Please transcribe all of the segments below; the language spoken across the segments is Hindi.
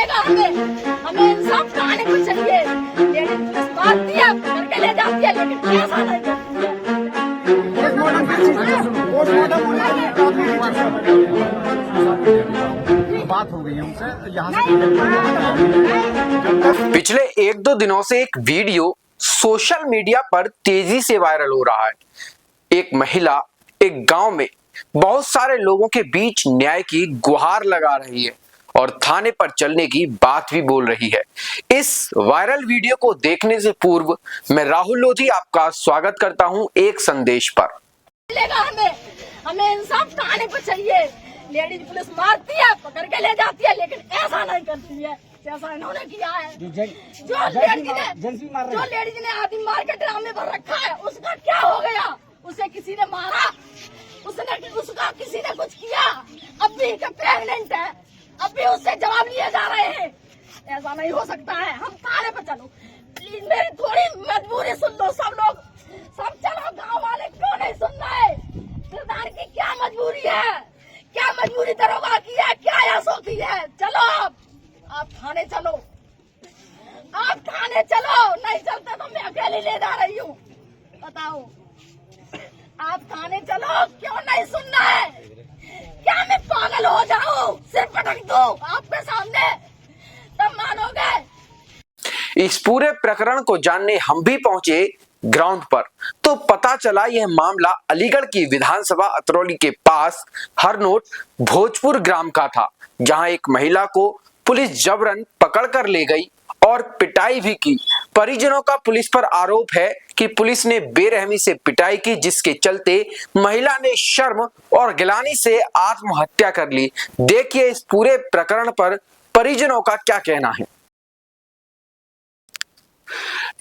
मिलेगा हमें इंसाफ कराने को चाहिए। लेकिन पुलिस मारती है, पकड़ के ले जाती है, लेकिन ऐसा नहीं करती है। बात हो गई हमसे यहाँ से। पिछले 1-2 दिनों से एक वीडियो सोशल मीडिया पर तेजी से वायरल हो रहा है। एक महिला एक गांव में बहुत सारे लोगों के बीच न्याय की गुहार लगा रही है और थाने पर चलने की बात भी बोल रही है। इस वायरल वीडियो को देखने से पूर्व मैं राहुल लोधी आपका स्वागत करता हूं एक संदेश पर। मिलेगा हमें इंसाफ कराने को चाहिए। लेडीज पुलिस मारती है, पकड़ के ले जाती है, लेकिन ऐसा नहीं करती है जैसा इन्होंने किया है। जो लेडीज ने आदमी मार के ड्रामे भर रखा है, उसका क्या हो गया? उसे किसी ने मारा, उसका किसी ने कुछ किया, अब भी प्रेग्नेंट है, अब भी उससे जवाब लिए जा रहे हैं। ऐसा नहीं हो सकता है। हम थाने पर चलो, प्लीज मेरी थोड़ी मजबूरी सुन लो। सब लोग सब चलो, गांव वाले क्यों नहीं सुन रहे? सरदार की क्या मजबूरी है? क्या मजबूरी दरोगा की है? क्या यासों की है? चलो आप थाने चलो, आप थाने चलो। नहीं चलते तो मैं अकेली ले जा रही हूँ। बताओ, आप थाने चलो। क्यों नहीं सुनना है? क्या मैं पागल हो जाऊं? सिर पटक दो आपके सामने, तब मानोगे? इस पूरे प्रकरण को जानने हम भी पहुंचे ग्राउंड पर, तो पता चला यह मामला अलीगढ़ की विधानसभा अतरौली के पास हरनोट भोजपुर ग्राम का था, जहां एक महिला को पुलिस जबरन पकड़ कर ले गई और पिटाई भी की। परिजनों का पुलिस पर आरोप है कि पुलिस ने बेरहमी से पिटाई की, जिसके चलते महिला ने शर्म और गिलानी से आत्महत्या कर ली। देखिए इस पूरे प्रकरण पर परिजनों का क्या कहना है।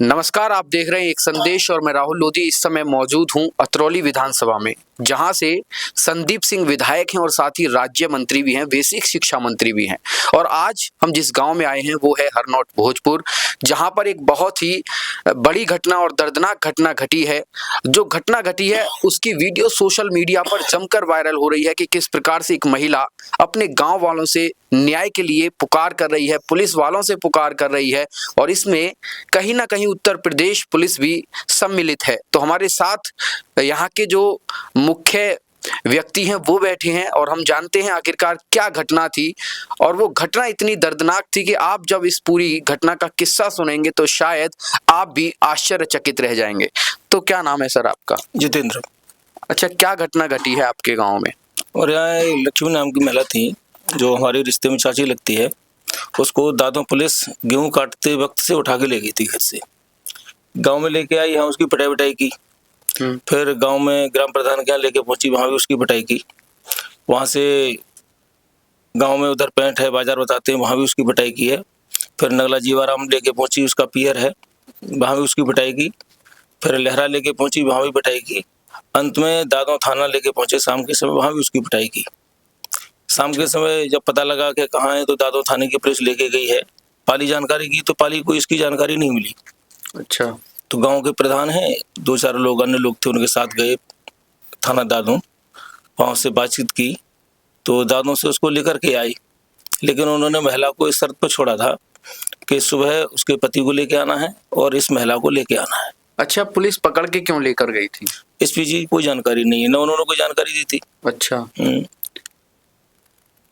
नमस्कार, आप देख रहे हैं एक संदेश और मैं राहुल लोधी इस समय मौजूद हूं अतरौली विधानसभा में, जहां से संदीप सिंह विधायक हैं और साथ ही राज्य मंत्री भी हैं, बेसिक शिक्षा मंत्री भी हैं। और आज हम जिस गांव में आए हैं वो है हरनोट भोजपुर, जहां पर एक बहुत ही बड़ी घटना और दर्दनाक घटना घटी है। जो घटना घटी है उसकी वीडियो सोशल मीडिया पर जमकर वायरल हो रही है कि किस प्रकार से एक महिला अपने गाँव वालों से न्याय के लिए पुकार कर रही है, पुलिस वालों से पुकार कर रही है, और इसमें कहीं ना कहीं उत्तर प्रदेश पुलिस भी सम्मिलित है। तो हमारे साथ यहाँ के जो मुख्य व्यक्ति हैं वो बैठे हैं और हम जानते हैं आखिरकार क्या घटना थी। और वो घटना इतनी दर्दनाक थी कि आप जब इस पूरी घटना का किस्सा सुनेंगे तो शायद आप भी आश्चर्यचकित रह जाएंगे। तो क्या नाम है सर आपका? जितेंद्र। अच्छा, क्या घटना घटी है आपके गाँव में? और यहाँ लक्ष्मी नाम की महिला थी जो हमारे रिश्ते में चाची लगती है। उसको दादों पुलिस गेहूं काटते वक्त से उठा के ले गई थी घर से, गांव में लेके आई। यहाँ उसकी पिटाई की। फिर गांव में ग्राम प्रधान के यहाँ लेके पहुंची, वहां भी उसकी पिटाई की। वहां से गांव में उधर पेंट है बाजार बताते हैं, वहां भी उसकी पिटाई की है। फिर नगला जीवाराम लेके पहुंची, उसका पियर है, वहां भी उसकी पिटाई की। फिर लहरा लेके पहुंची, वहां भी पिटाई की। अंत में दादों थाना लेके पहुंचे शाम के समय, वहां भी उसकी पिटाई की। शाम के समय जब पता लगा कि कहाँ है तो दादो थाने की पुलिस लेके गई है। पाली जानकारी की तो पाली को इसकी जानकारी नहीं मिली। अच्छा। तो गांव के प्रधान हैं, 2-4 लोग अन्य लोग थे, उनके साथ गए थाना दादो, वहाँ से बातचीत की तो दादों से उसको लेकर के आई। लेकिन उन्होंने महिला को इस शर्त पर छोड़ा था कि सुबह उसके पति को लेके आना है और इस महिला को लेके आना है। अच्छा, पुलिस पकड़ के क्यों लेकर गई थी? इस पीछे कोई जानकारी नहीं है, न उन्होंने कोई जानकारी दी थी। अच्छा,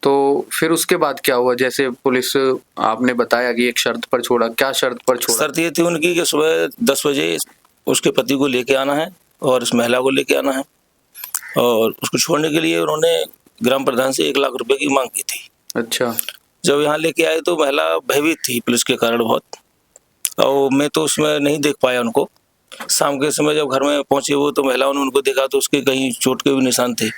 तो फिर उसके बाद क्या हुआ? जैसे पुलिस, आपने बताया कि एक शर्त पर छोड़ा, क्या शर्त पर छोड़ा? शर्त ये थी उनकी कि सुबह 10 बजे उसके पति को लेके आना है और इस महिला को लेके आना है। और उसको छोड़ने के लिए उन्होंने ग्राम प्रधान से 1 लाख रुपए की मांग की थी। अच्छा। जब यहाँ लेके आए तो महिला भयभीत थी पुलिस के कारण बहुत, और मैं तो उसमें नहीं देख पाया उनको। शाम के समय जब घर में पहुंचे वो तो महिलाओं ने उनको देखा तो उसके कहीं चोट के भी निशान थे।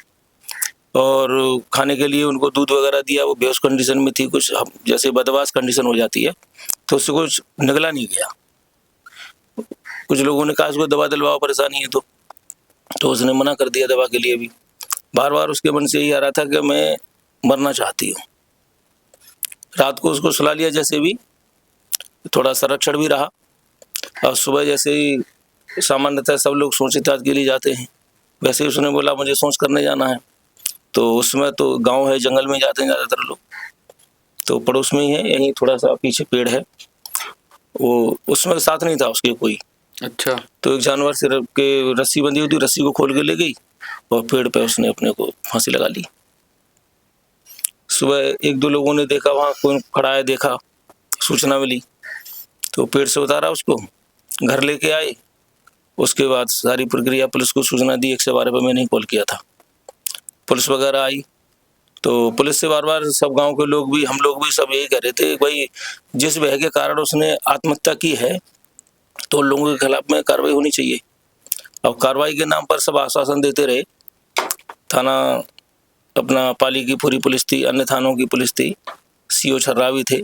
और खाने के लिए उनको दूध वगैरह दिया, वो बेहोश कंडीशन में थी, कुछ जैसे बदमाश कंडीशन हो जाती है, तो उससे कुछ निगला नहीं गया। कुछ लोगों ने कहा उसको दवा दिलवाओ, परेशानी है तो उसने मना कर दिया दवा के लिए भी। बार बार उसके मन से यही आ रहा था कि मैं मरना चाहती हूँ। रात को उसको सुला लिया, जैसे भी थोड़ा संरक्षण भी रहा। और सुबह जैसे ही सामान्यतः सब लोग सोचताज के लिए जाते हैं, वैसे ही उसने बोला मुझे सोच करने जाना है। तो उसमें तो गांव है, जंगल में जाते हैं ज़्यादातर लोग। तो पड़ोस में ही है, यहीं थोड़ा सा पीछे पेड़ है, वो उसमें साथ नहीं था उसके कोई। अच्छा। तो एक जानवर से के रस्सी बंधी हुई थी, रस्सी को खोल के ले गई और पेड़ पे उसने अपने को फांसी लगा ली। सुबह एक दो लोगों ने देखा, वहाँ कोई खड़ा है, देखा, सूचना मिली, तो पेड़ से उतारा उसको, घर लेके आए। उसके बाद सारी प्रक्रिया पुलिस को सूचना दी, 112 पे मैंने ही कॉल किया था। पुलिस वगैरह आई तो पुलिस से बार बार सब गांव के लोग भी, हम लोग भी सब यही कह रहे थे, भाई जिस भय के कारण उसने आत्महत्या की है तो लोगों के खिलाफ में कार्रवाई होनी चाहिए। अब कार्रवाई के नाम पर सब आश्वासन देते रहे। थाना अपना पाली की पूरी पुलिस थी, अन्य थानों की पुलिस थी, सीओ छर्रावी थे,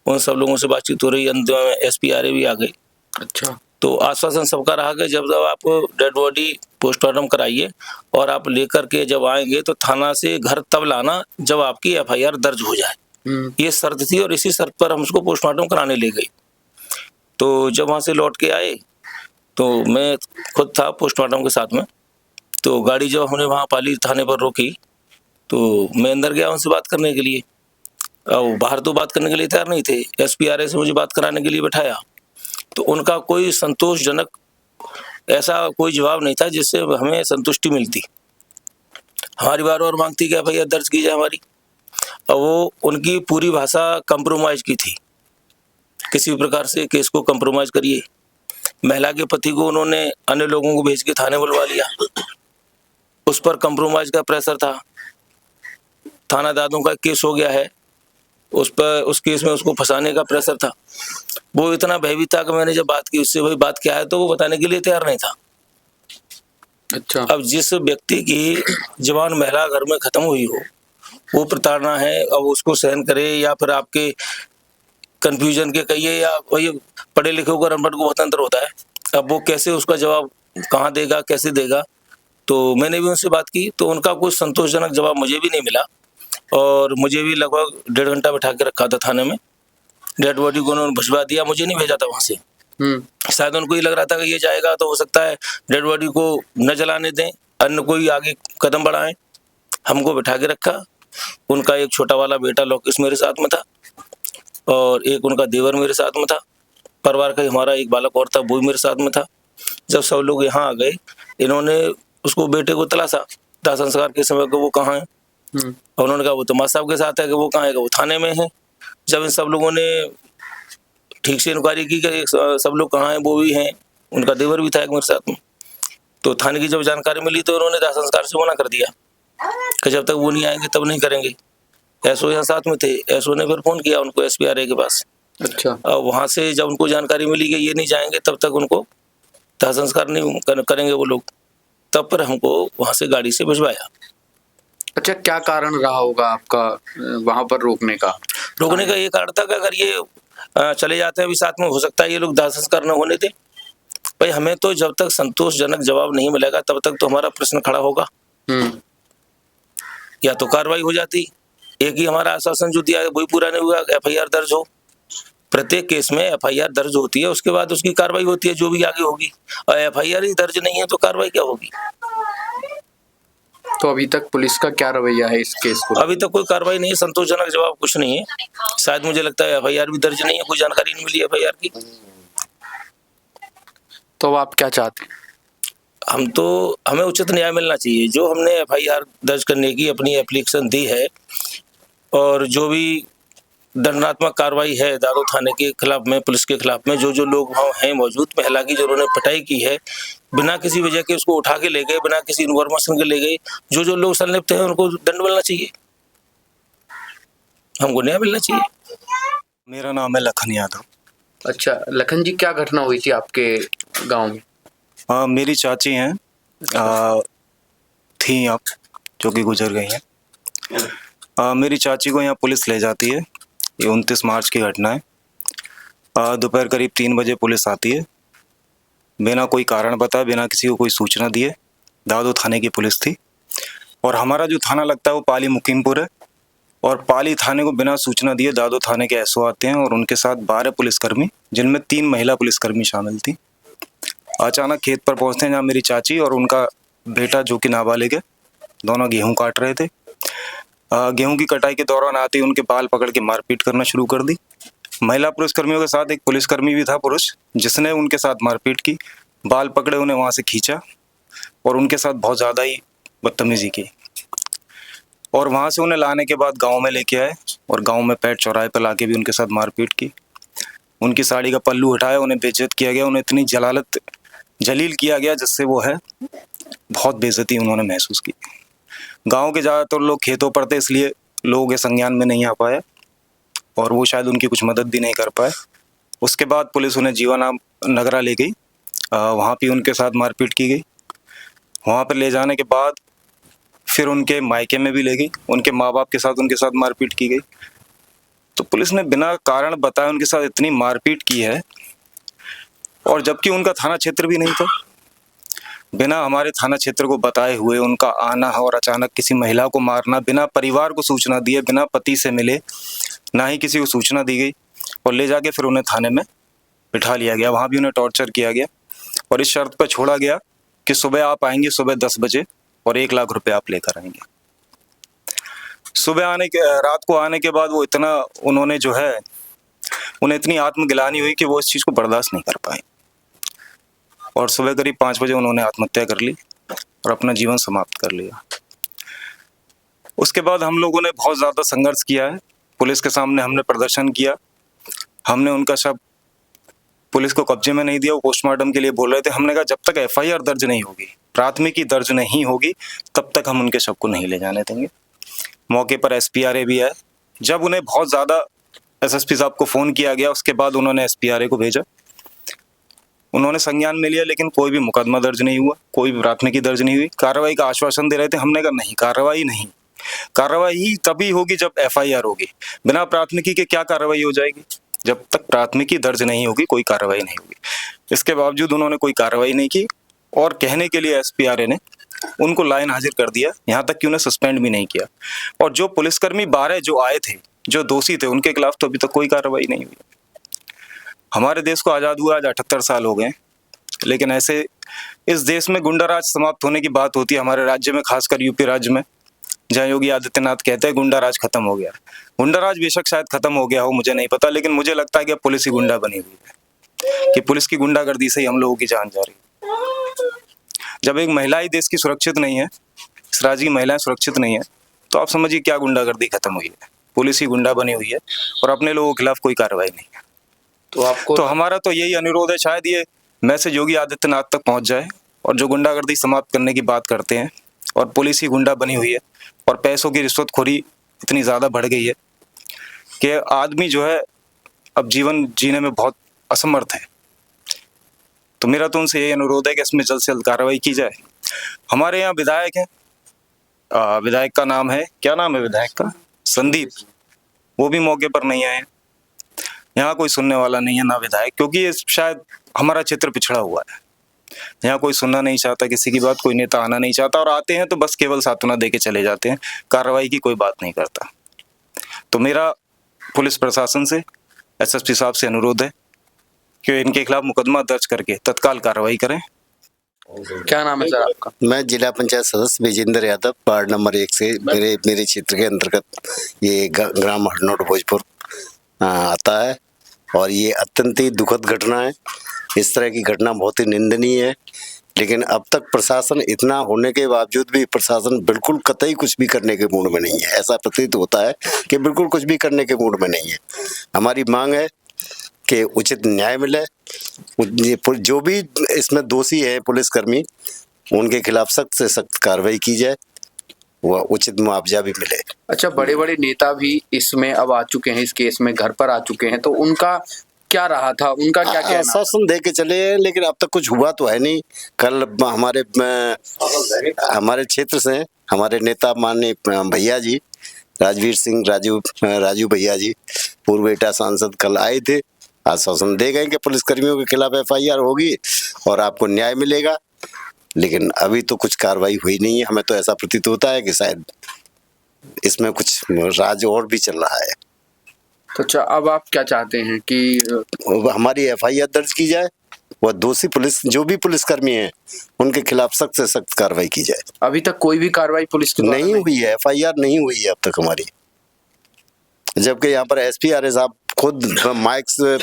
उन सब लोगों से बातचीत हो रही, अंत में एसपी आरए भी आ गए। अच्छा। तो आश्वासन सबका रहा कि जब आप डेड बॉडी पोस्टमार्टम कराइए और आप लेकर के जब आएंगे तो थाना से घर तब लाना जब आपकी एफआईआर दर्ज हो जाए। ये शर्त थी और इसी शर्त पर हम उसको पोस्टमार्टम कराने ले गए। तो जब वहाँ से लौट के आए तो मैं खुद था पोस्टमार्टम के साथ में। तो गाड़ी जब हमने वहाँ पाली थाने पर रोकी तो मैं अंदर गया उनसे बात करने के लिए, और बाहर तो बात करने के लिए तैयार नहीं थे। एसपी आरए से मुझे बात कराने के लिए बैठाया तो उनका कोई संतोषजनक ऐसा कोई जवाब नहीं था जिससे हमें संतुष्टि मिलती। हमारी बार बार मांगती कि एफआईआर दर्ज की जाए हमारी, और वो उनकी पूरी भाषा कंप्रोमाइज की थी, किसी भी प्रकार से केस को कंप्रोमाइज करिए। महिला के पति को उन्होंने अन्य लोगों को भेज के थाने बुलवा लिया, उस पर कंप्रोमाइज का प्रेशर था। थाना दादों का केस हो गया है, उस पर उस केस में उसको फंसाने का प्रेशर था। वो इतना भयभीत था कि मैंने जब बात की उससे, वही बात क्या है, तो वो बताने के लिए तैयार नहीं था। अच्छा। अब जिस व्यक्ति की जवान महिला घर में खत्म हुई हो, वो प्रताड़ना है, अब उसको सहन करे या फिर आपके कंफ्यूजन के कहिए, या वही पढ़े लिखे को अनपढ़ को बहुत अंतर होता है। अब वो कैसे उसका जवाब कहाँ देगा, कैसे देगा। तो मैंने भी उनसे बात की तो उनका कुछ संतोषजनक जवाब मुझे भी नहीं मिला, और मुझे भी लगभग 1.5 घंटा बैठा के रखा था थाने में। डेड बॉडी को उन्होंने भिजवा दिया, मुझे नहीं भेजा था वहाँ से। शायद उनको ये लग रहा था कि ये जाएगा तो हो सकता है डेड बॉडी को न जलाने दें, अन्य कोई आगे कदम बढ़ाएं। हमको बैठा के रखा। उनका एक छोटा वाला बेटा लोकेश मेरे साथ में था और एक उनका देवर मेरे साथ में था। परिवार का हमारा एक बालक और था, वो भी मेरे साथ में था। जब सब लोग यहाँ आ गए, इन्होंने उसको बेटे को तलाशा दाह संस्कार के समय को वो कहाँ है, और उन्होंने कहा वो तो माँ साहब के साथ है, कि वो कहाँ है, कि वो थाने में है। जब इन सब लोगों ने ठीक से इंक्वायरी की कि सब लोग कहाँ हैं, वो भी हैं, उनका देवर भी था एक मेरे साथ में। तो थाने की जब जानकारी मिली तो उन्होंने दाह संस्कार से मना कर दिया कि जब तक वो नहीं आएंगे तब नहीं करेंगे। एसओ यहाँ साथ में थे, एसओ ने फिर फोन किया उनको एसपी आरए के पास। अच्छा। और वहाँ से जब उनको जानकारी मिली कि ये नहीं जाएंगे तब तक उनको दाह संस्कार नहीं करेंगे वो लोग, तब पर हमको वहाँ से गाड़ी से भिजवाया। अच्छा, क्या कारण रहा होगा आपका वहां पर रोकने का? रोकने का ये कारण था कि अगर ये चले जाते हैं अभी साथ में, हो सकता है ये लोग दाह संस्कार न होने दें। भाई हमें तो जब तक संतोषजनक जवाब नहीं मिलेगा तब तक तो हमारा प्रश्न खड़ा होगा। या तो कार्रवाई हो जाती, एक ही हमारा आश्वासन जो दिया है वही पूरा नहीं हुआ, एफआईआर दर्ज हो। प्रत्येक केस में एफआईआर दर्ज होती है, उसके बाद उसकी कार्रवाई होती है जो भी आगे होगी, और एफआईआर ही दर्ज नहीं है तो कार्रवाई क्या होगी। तो अभी तक पुलिस का क्या रवैया है इस केस को? अभी तक कोई कार्रवाई नहीं है, संतोषजनक जवाब कुछ नहीं है। शायद मुझे लगता है एफआईआर भी दर्ज नहीं है, कोई जानकारी नहीं मिली एफआईआर की। तो आप क्या चाहते हैं? हमें उचित न्याय मिलना चाहिए। जो हमने एफआईआर दर्ज करने की अपनी एप्लीकेशन दी है और जो भी दंडात्मक कार्रवाई है दादो थाने के खिलाफ में, पुलिस के खिलाफ में, जो लोग वहाँ हैं मौजूद, महिला की जो उन्होंने पिटाई की है बिना किसी वजह के, उसको उठा के ले गए, बिना किसी इन्फॉर्मेशन के ले गए, जो लोग संलिप्त हैं उनको दंड मिलना चाहिए, हमको न्याय मिलना चाहिए। मेरा नाम है लखन यादव। अच्छा लखन जी, क्या घटना हुई थी आपके गांव में? मेरी चाची हैं, थी आप, जो कि गुजर गई हैं। मेरी चाची को यहाँ पुलिस ले जाती है। ये 29 मार्च की घटना है। दोपहर करीब 3 बजे पुलिस आती है, बिना कोई कारण बताए, बिना किसी को कोई सूचना दिए। दादो थाने की पुलिस थी और हमारा जो थाना लगता है वो पाली मुकीमपुर है, और पाली थाने को बिना सूचना दिए दादो थाने के एसओ आते हैं और उनके साथ 12 पुलिसकर्मी, जिनमें 3 महिला पुलिसकर्मी शामिल थी, अचानक खेत पर पहुंचते हैं जहाँ मेरी चाची और उनका बेटा जो कि नाबालिग है, दोनों गेहूं काट रहे थे। गेहूं की कटाई के दौरान आते ही उनके बाल पकड़ के मारपीट करना शुरू कर दी। महिला पुलिसकर्मियों के साथ एक पुलिसकर्मी भी था पुरुष, जिसने उनके साथ मारपीट की, बाल पकड़े उन्हें वहां से खींचा और उनके साथ बहुत ज़्यादा ही बदतमीजी की। और वहां से उन्हें लाने के बाद गांव में लेके आए और गांव में पेट चौराहे पर लाके भी उनके साथ मारपीट की। उनकी साड़ी का पल्लू हटाया, उन्हें बेइज्जत किया गया, उन्हें इतनी जलील किया गया जिससे वो है बहुत बेइज्जती उन्होंने महसूस की। गांव के ज़्यादातर लोग खेतों पर थे, इसलिए लोगों के संज्ञान में नहीं आ पाया और वो शायद उनकी कुछ मदद भी नहीं कर पाए। उसके बाद पुलिस उन्हें जीवानाम नगरा ले गई, वहाँ भी उनके साथ मारपीट की गई। वहाँ पर ले जाने के बाद फिर उनके मायके में भी ले गई, उनके माँ बाप के साथ उनके साथ मारपीट की गई। तो पुलिस ने बिना कारण बताए उनके साथ इतनी मारपीट की है, और जबकि उनका थाना क्षेत्र भी नहीं था। बिना हमारे थाना क्षेत्र को बताए हुए उनका आना और अचानक किसी महिला को मारना, बिना परिवार को सूचना दिए, बिना पति से मिले, ना ही किसी को सूचना दी गई, और ले जाके फिर उन्हें थाने में बिठा लिया गया। वहाँ भी उन्हें टॉर्चर किया गया और इस शर्त पर छोड़ा गया कि सुबह आप आएंगे, सुबह 10 बजे, और 1 लाख रुपए आप लेकर आएंगे। रात को आने के बाद वो इतना उन्होंने जो है, उन्हें इतनी आत्मग्लानि हुई कि वो इस चीज़ को बर्दाश्त नहीं कर पाए और सुबह करीब 5 बजे उन्होंने आत्महत्या कर ली और अपना जीवन समाप्त कर लिया। उसके बाद हम लोगों ने बहुत ज़्यादा संघर्ष किया है, पुलिस के सामने हमने प्रदर्शन किया। हमने उनका शव पुलिस को कब्जे में नहीं दिया, वो पोस्टमार्टम के लिए बोल रहे थे। हमने कहा जब तक FIR दर्ज नहीं होगी, प्राथमिकी दर्ज नहीं होगी, तब तक हम उनके शव को नहीं ले जाने देंगे। मौके पर SPRA भी है। जब उन्हें बहुत ज़्यादा SSP साहब को फ़ोन किया गया, उसके बाद उन्होंने SPRA को भेजा। उन्होंने संज्ञान में लिया, लेकिन कोई भी मुकदमा दर्ज नहीं हुआ, कोई भी प्राथमिकी दर्ज नहीं हुई। कार्रवाई का आश्वासन दे रहे थे, हमने कहा नहीं, कार्रवाई नहीं। कार्रवाई तभी होगी जब FIR होगी। बिना प्राथमिकी के क्या कार्रवाई हो जाएगी? जब तक प्राथमिकी दर्ज नहीं होगी कोई कार्रवाई नहीं होगी। इसके बावजूद उन्होंने कोई कार्रवाई नहीं की और कहने के लिए SPRA ने उनको लाइन हाजिर कर दिया, यहाँ तक कि उन्हें सस्पेंड भी नहीं किया। और जो पुलिसकर्मी 12 जो आए थे, जो दोषी थे, उनके खिलाफ तो अभी तक कोई कार्रवाई नहीं हुई। हमारे देश को आज़ाद हुआ आज 78 साल हो गए, लेकिन ऐसे इस देश में गुंडाराज समाप्त होने की बात होती है। हमारे राज्य में, खासकर यूपी राज्य में, जहाँ योगी आदित्यनाथ कहते हैं गुंडाराज खत्म हो गया। गुंडाराज बेशक शायद खत्म हो गया हो, मुझे नहीं पता, लेकिन मुझे लगता है कि अब पुलिस ही गुंडा बनी हुई है, कि पुलिस की गुंडागर्दी से ही हम लोगों की जान जा रही है। जब एक महिला ही देश की सुरक्षित नहीं है, इस राज्य की महिलाएं सुरक्षित नहीं है, तो आप समझिए क्या गुंडागर्दी खत्म हुई है। पुलिस ही गुंडा बनी हुई है और अपने लोगों के खिलाफ कोई कार्रवाई नहीं है। तो हमारा तो यही अनुरोध है, शायद ये मैसेज योगी आदित्यनाथ तक पहुंच जाए और जो गुंडागर्दी समाप्त करने की बात करते हैं, और पुलिस ही गुंडा बनी हुई है और पैसों की रिश्वतखोरी इतनी ज़्यादा बढ़ गई है कि आदमी जो है अब जीवन जीने में बहुत असमर्थ है। तो मेरा तो उनसे यही अनुरोध है कि इसमें जल्द से जल्द कार्रवाई की जाए। हमारे यहाँ विधायक है, विधायक का नाम है, क्या नाम है विधायक का? संदीप। वो भी मौके पर नहीं आए। यहाँ कोई सुनने वाला नहीं है, ना विधायक, क्योंकि ये शायद हमारा क्षेत्र पिछड़ा हुआ है। यहाँ कोई सुनना नहीं चाहता किसी की बात, कोई नेता आना नहीं चाहता, और आते हैं तो बस केवल सांत्वना दे के चले जाते हैं, कार्रवाई की कोई बात नहीं करता। तो मेरा पुलिस प्रशासन से, SSP साहब से अनुरोध है कि इनके खिलाफ मुकदमा दर्ज करके तत्काल कार्रवाई करें। क्या नाम है सर आपका? मैं जिला पंचायत सदस्य विजेंद्र यादव, वार्ड नंबर 1 से मेरे क्षेत्र के अंतर्गत ये ग्राम हरनोट भोजपुर आता है, और ये अत्यंत ही दुखद घटना है। इस तरह की घटना बहुत ही निंदनीय है, लेकिन अब तक प्रशासन इतना होने के बावजूद भी प्रशासन बिल्कुल कतई कुछ भी करने के मूड में नहीं है। ऐसा प्रतीत होता है कि बिल्कुल कुछ भी करने के मूड में नहीं है। हमारी मांग है कि उचित न्याय मिले, जो भी इसमें दोषी है पुलिसकर्मी, उनके खिलाफ सख्त से सख्त कार्रवाई की जाए, वह उचित मुआवजा भी मिले। अच्छा, बड़े बड़े नेता भी इसमें अब आ चुके हैं, इस केस में घर पर आ चुके हैं, तो उनका क्या रहा था, उनका क्या कहना? आश्वासन दे के चले, लेकिन अब तक कुछ हुआ तो है नहीं। कल हमारे क्षेत्र से हमारे नेता माननीय भैया जी राजवीर सिंह राजू भैया जी, पूर्व एटा सांसद, कल आए थे, आश्वासन दे गए कि पुलिसकर्मियों के खिलाफ FIR होगी और आपको न्याय मिलेगा, लेकिन अभी तो कुछ कार्रवाई हुई नहीं है। हमें तो ऐसा प्रतीत होता है कि शायद इसमें कुछ राज और भी चल रहा है। तो अब आप क्या चाहते हैं कि हमारी FIR दर्ज की जाए वह दोषी पुलिस जो भी पुलिसकर्मी हैं उनके खिलाफ सख्त से सख्त कार्रवाई की जाए। अभी तक कोई भी कार्रवाई पुलिस के द्वारा नहीं हुई है, FIR नहीं हुई है अब तक हमारी, जबकि यहाँ पर SPRA साहब खुद माइक से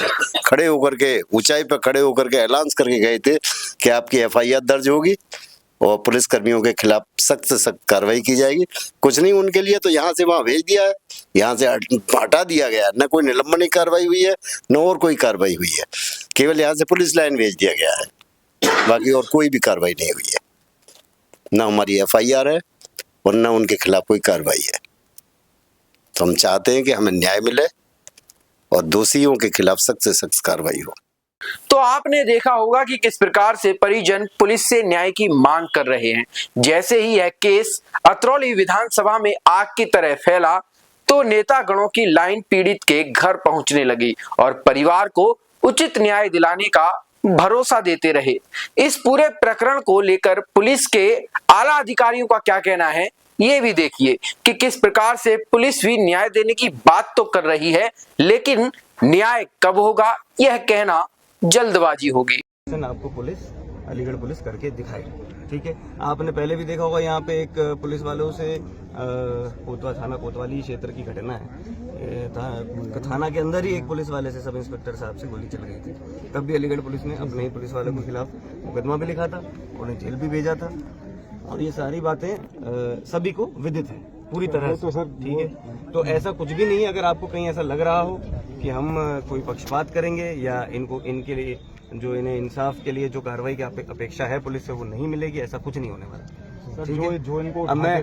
खड़े होकर के ऊंचाई पर खड़े होकर के ऐलान करके गए थे कि आपकी FIR दर्ज होगी और पुलिस कर्मियों के खिलाफ सख्त से सख्त कार्रवाई की जाएगी। कुछ नहीं उनके लिए तो यहाँ से वहाँ भेज दिया है, यहाँ से हटा दिया गया, न कोई निलंबन की कार्रवाई हुई है न और कोई कार्रवाई हुई है, केवल यहाँ से पुलिस लाइन भेज दिया गया है, बाकी और कोई भी कार्रवाई नहीं हुई है, न हमारी FIR है और न उनके खिलाफ कोई कार्रवाई है। तो हम चाहते हैं कि हमें न्याय मिले और दोषियों के खिलाफ सख्त से सख्त कार्रवाई हो। तो आपने देखा होगा कि किस प्रकार से परिजन पुलिस से न्याय की मांग कर रहे हैं। जैसे ही यह केस अतरौली विधानसभा में आग की तरह फैला तो नेतागणों की लाइन पीड़ित के घर पहुंचने लगी और परिवार को उचित न्याय दिलाने का भरोसा देते रहे। इस पूरे प्रकरण को लेकर पुलिस के आला अधिकारियों का क्या कहना है, ये भी देखिए कि किस प्रकार से पुलिस भी न्याय देने की बात तो कर रही है, लेकिन न्याय कब होगा यह कहना जल्दबाजी होगी। आपको पुलिस अलीगढ़ पुलिस करके दिखाई, ठीक है। आपने पहले भी देखा होगा यहाँ पे एक पुलिस वालों से कोतवा थाना कोतवाली क्षेत्र की घटना है, थाना के अंदर ही एक पुलिस वाले से सब इंस्पेक्टर साहब से गोली चल गई थी। तब भी अलीगढ़ पुलिस ने अपने ही पुलिस वालों के खिलाफ मुकदमा भी लिखा था, उन्हें जेल भी भेजा था। और ये सारी बातें सभी को विदित है पूरी तरह से, ठीक है। तो ऐसा कुछ भी नहीं है। अगर आपको कहीं ऐसा लग रहा हो कि हम कोई पक्षपात करेंगे या इनके लिए जो इन्हें इंसाफ के लिए जो कार्रवाई की अपेक्षा है पुलिस से वो नहीं मिलेगी, ऐसा कुछ नहीं होने वाला, ठीक है। जो इनको अब मैं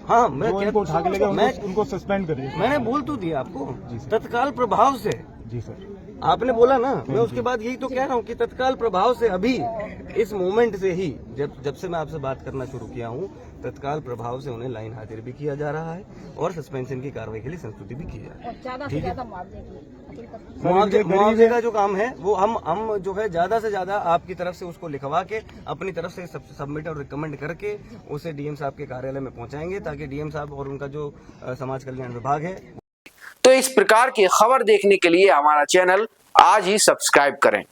हाँ मैं उठा के लेगा उनको सस्पेंड करिए। मैंने बोल तो दिया आपको तत्काल प्रभाव से। जी सर, आपने बोला ना, मैं उसके बाद यही तो कह रहा हूँ कि तत्काल प्रभाव से अभी इस मोमेंट से ही जब से मैं आपसे बात करना शुरू किया हूँ, तत्काल प्रभाव से उन्हें लाइन हाजिर भी किया जा रहा है और सस्पेंशन की कार्रवाई के लिए संस्तुति भी की जा रही है, ठीक है। मुआवजे का जो काम है वो हम जो है ज्यादा से ज्यादा आपकी तरफ से उसको लिखवा के अपनी तरफ से सबमिट और रिकमेंड करके उसे DM साहब के कार्यालय में पहुंचाएंगे, ताकि DM साहब और उनका जो समाज कल्याण विभाग है। तो इस प्रकार की खबर देखने के लिए हमारा चैनल आज ही सब्सक्राइब करें।